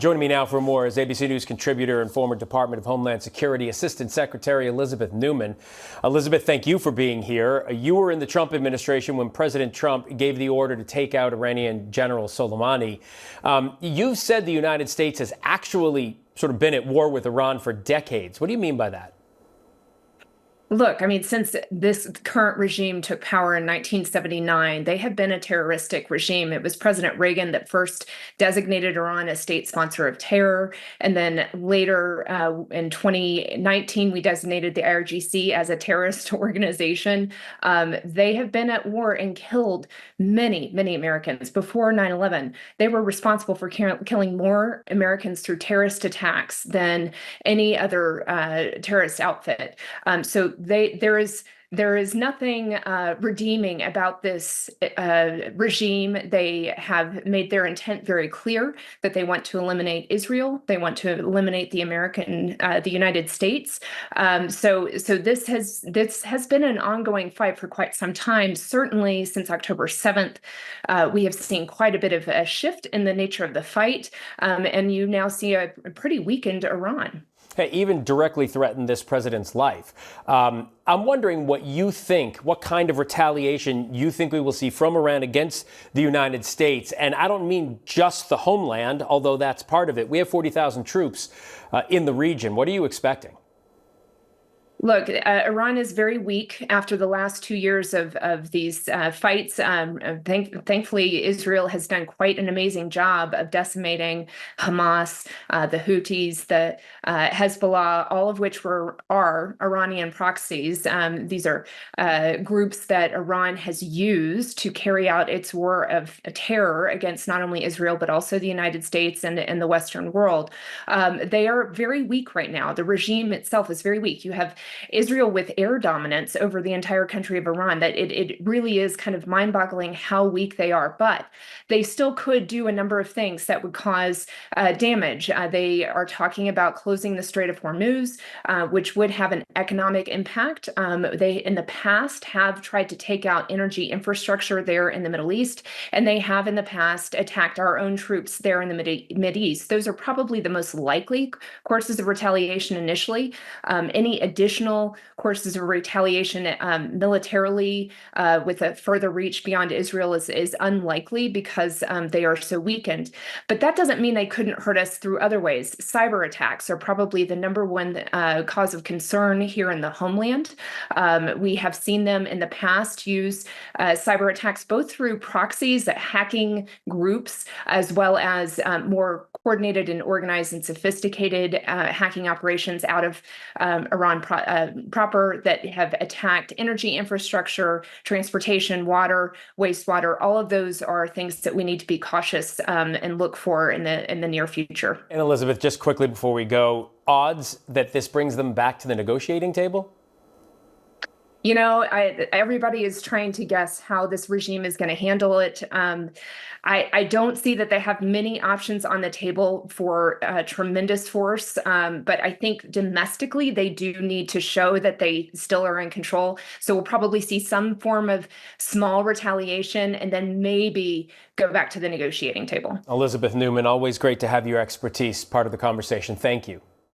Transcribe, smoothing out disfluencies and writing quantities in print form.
Joining me now for more is ABC News contributor and former Department of Homeland Security Assistant Secretary Elizabeth Neumann. Elizabeth, thank you for being here. You were in the Trump administration when President Trump gave the order to take out Iranian General Soleimani. You've said the United States has actually sort of been at war with Iran for decades. What do you mean by that? Look, I mean, since this current regime took power in 1979, they have been a terroristic regime. It was President Reagan that first designated Iran a state sponsor of terror. And then later in 2019, we designated the IRGC as a terrorist organization. They have been at war and killed many, many Americans. Before 9/11, they were responsible for killing more Americans through terrorist attacks than any other terrorist outfit. So there is nothing redeeming about this regime. They have made their intent very clear that they want to eliminate Israel. They want to eliminate the United States. So this has been an ongoing fight for quite some time. Certainly since October 7th, we have seen quite a bit of a shift in the nature of the fight, and you now see a pretty weakened Iran. Hey, even directly threatened this president's life. I'm wondering what kind of retaliation you think we will see from Iran against the United States. And I don't mean just the homeland, although that's part of it. We have 40,000 troops in the region. What are you expecting? Look, Iran is very weak after the last 2 years of these fights. Thankfully, Israel has done quite an amazing job of decimating Hamas, the Houthis, the Hezbollah, all of which are Iranian proxies. These are groups that Iran has used to carry out its war of terror against not only Israel, but also the United States and the Western world. They are very weak right now. The regime itself is very weak. You have Israel with air dominance over the entire country of Iran, that it really is kind of mind-boggling how weak they are. But they still could do a number of things that would cause damage. They are talking about closing the Strait of Hormuz, which would have an economic impact. They, in the past, have tried to take out energy infrastructure there in the Middle East, and they have in the past attacked our own troops there in the Mideast. Those are probably the most likely courses of retaliation initially. Any additional courses of retaliation militarily with a further reach beyond Israel is unlikely because they are so weakened. But that doesn't mean they couldn't hurt us through other ways. Cyber attacks are probably the number one cause of concern here in the homeland. We have seen them in the past use cyber attacks both through proxies, hacking groups, as well as more coordinated and organized and sophisticated hacking operations out of Iran proper that have attacked energy infrastructure, transportation, water, wastewater. All of those are things that we need to be cautious and look for in the near future. And Elizabeth, just quickly before we go, odds that this brings them back to the negotiating table? You know, everybody is trying to guess how this regime is going to handle it. I don't see that they have many options on the table for tremendous force, but I think domestically they do need to show that they still are in control. So we'll probably see some form of small retaliation and then maybe go back to the negotiating table. Elizabeth Neumann, always great to have your expertise part of the conversation. Thank you.